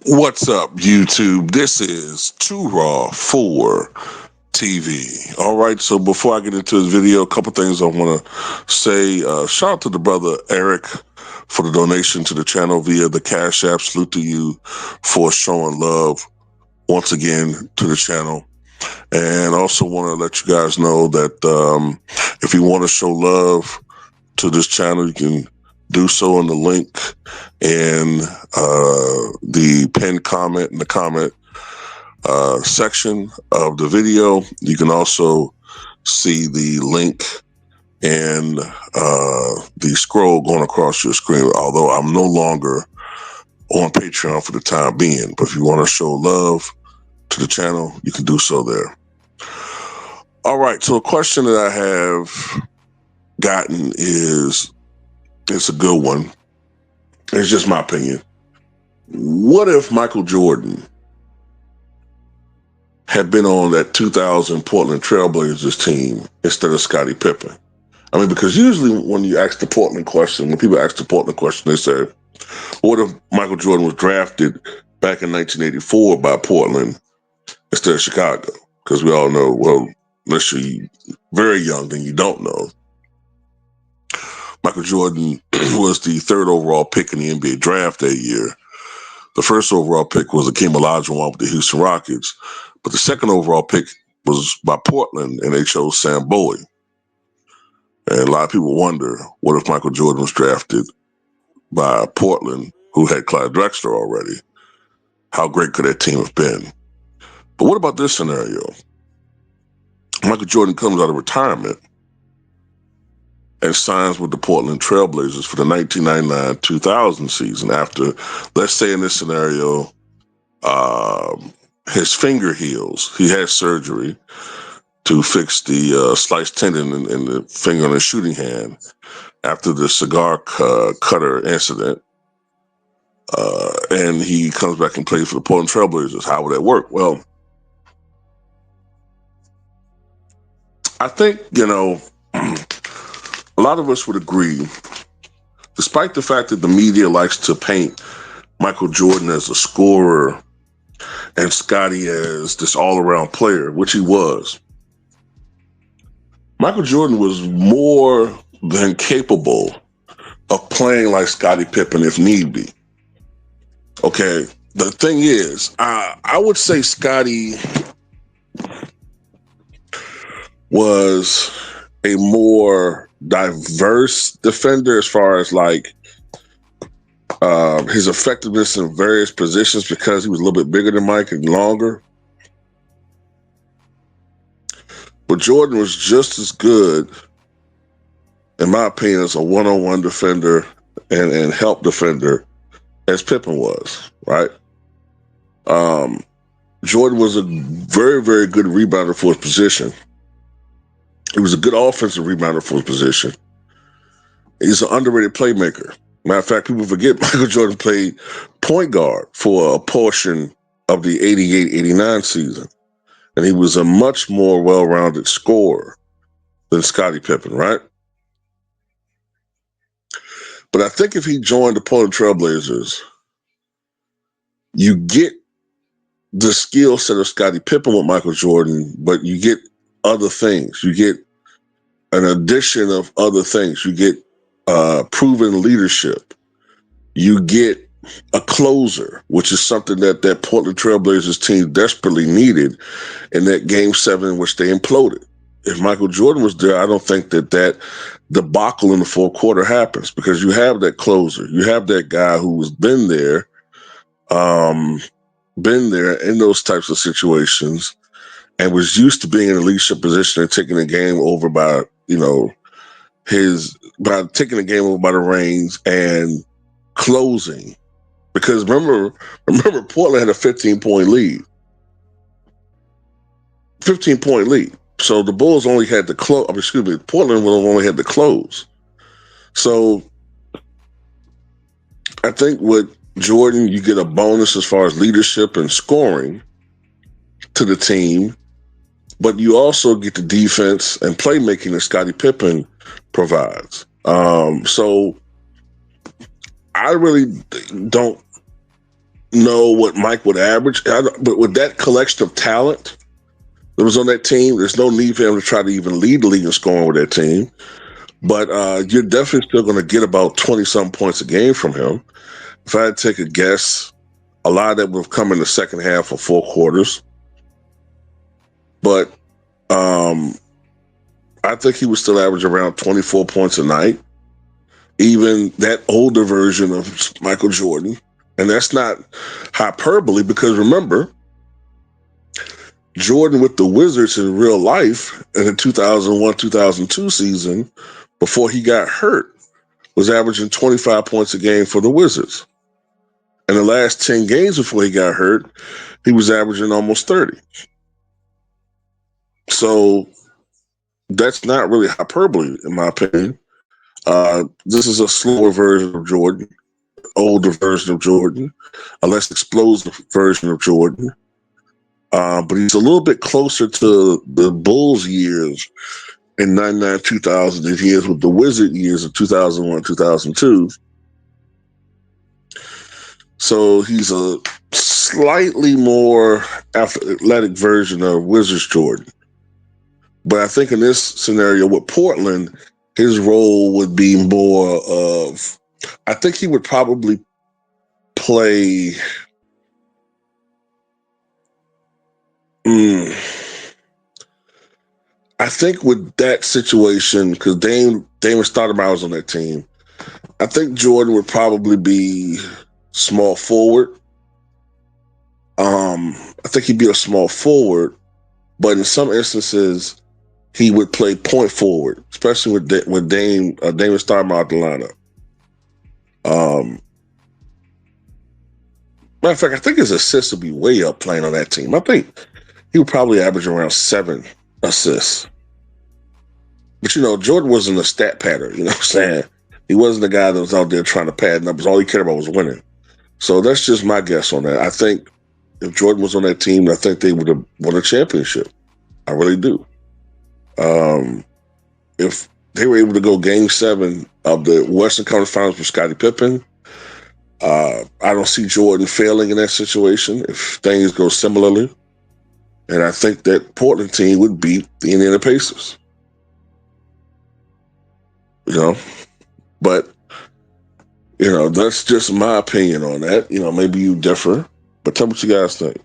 What's up, YouTube? This is Too Raw for TV. All right, so before I get into this video, a couple things I want to say. Shout out to the brother Eric for the donation to the channel via the Cash App. Salute to you for showing love once again to the channel. And also want to let you guys know that if you want to show love to this channel, you can do so in the link in the pinned comment in the comment section of the video. You can also see the link and the scroll going across your screen, although I'm no longer on Patreon for the time being. But if you want to show love to the channel, you can do so there. All right, so a question that I have gotten is, it's a good one. It's just my opinion. What if Michael Jordan had been on that 2000 Portland Trailblazers team instead of Scottie Pippen? I mean, because usually when you ask the Portland question, when people ask the Portland question, they say, what if Michael Jordan was drafted back in 1984 by Portland instead of Chicago? Because we all know, well, unless you're very young, then you don't know. Michael Jordan was the third overall pick in the NBA draft that year. The first overall pick was Akeem Olajuwon with the Houston Rockets, but the second overall pick was by Portland, and they chose Sam Bowie. And a lot of people wonder, what if Michael Jordan was drafted by Portland, who had Clyde Drexler already? How great could that team have been? But what about this scenario? Michael Jordan comes out of retirement and signs with the Portland Trailblazers for the 1999-2000 season after, let's say in this scenario, his finger heals. He had surgery to fix the sliced tendon in the finger on his shooting hand after the cigar cutter incident. And he comes back and plays for the Portland Trailblazers. How would that work? Well, I think, a lot of us would agree, despite the fact that the media likes to paint Michael Jordan as a scorer and Scottie as this all-around player, which he was. Michael Jordan was more than capable of playing like Scottie Pippen if need be. Okay, the thing is, I would say Scottie was a more diverse defender as far as like his effectiveness in various positions, because he was a little bit bigger than Mike and longer. But Jordan was just as good, in my opinion, as a one-on-one defender and help defender as Pippen was, right? Jordan was a very, very good rebounder for his position. He was a good offensive rebounder for his position. He's an underrated playmaker. Matter of fact, people forget Michael Jordan played point guard for a portion of the 88-89 season. And he was a much more well-rounded scorer than Scottie Pippen, right? But I think if he joined the Portland Trailblazers, you get the skill set of Scottie Pippen with Michael Jordan, but you get other things. You get an addition of other things. You get proven leadership. You get a closer, which is something that Portland Trailblazers team desperately needed in that Game 7 in which they imploded. If Michael Jordan was there, I don't think that debacle in the fourth quarter happens, because you have that closer. You have that guy who has been there in those types of situations and was used to being in a leadership position and taking the game over by taking the game over by the reins and closing. Because remember, Portland had a 15-point lead. 15-point lead. So the Bulls only had to close. Portland only had to close. So I think with Jordan, you get a bonus as far as leadership and scoring to the team, but you also get the defense and playmaking that Scottie Pippen provides. So I really don't know what Mike would average, but with that collection of talent that was on that team, there's no need for him to try to even lead the league in scoring with that team. But you're definitely still going to get about 20-something points a game from him. If I had to take a guess, a lot of that would have come in the second half or four quarters. But I think he would still average around 24 points a night, even that older version of Michael Jordan. And that's not hyperbole because remember, Jordan with the Wizards in real life in the 2001 2002 season, before he got hurt, was averaging 25 points a game for the Wizards. In the last 10 games before he got hurt, he was averaging almost 30. So that's not really hyperbole, in my opinion. This is a slower version of Jordan, older version of Jordan, a less explosive version of Jordan. But he's a little bit closer to the Bulls years in 99, 2000 than he is with the Wizard years of 2001, 2002. So he's a slightly more athletic version of Wizards Jordan. But I think in this scenario with Portland, his role would be more of, I think he would probably play. I think with that situation, because Damon Stoudemire was on that team, I think Jordan would probably be small forward. I think he'd be a small forward, but in some instances, he would play point forward, especially with Damon Stoudemire out the lineup. Matter of fact, I think his assists would be way up playing on that team. I think he would probably average around 7 assists. But, Jordan wasn't a stat padder, you know what I'm saying? He wasn't the guy that was out there trying to pad numbers. All he cared about was winning. So that's just my guess on that. I think if Jordan was on that team, I think they would have won a championship. I really do. If they were able to go Game 7 of the Western Conference Finals with Scottie Pippen, I don't see Jordan failing in that situation if things go similarly. And I think that Portland team would beat the Indiana Pacers. But that's just my opinion on that. Maybe you differ, but tell me what you guys think.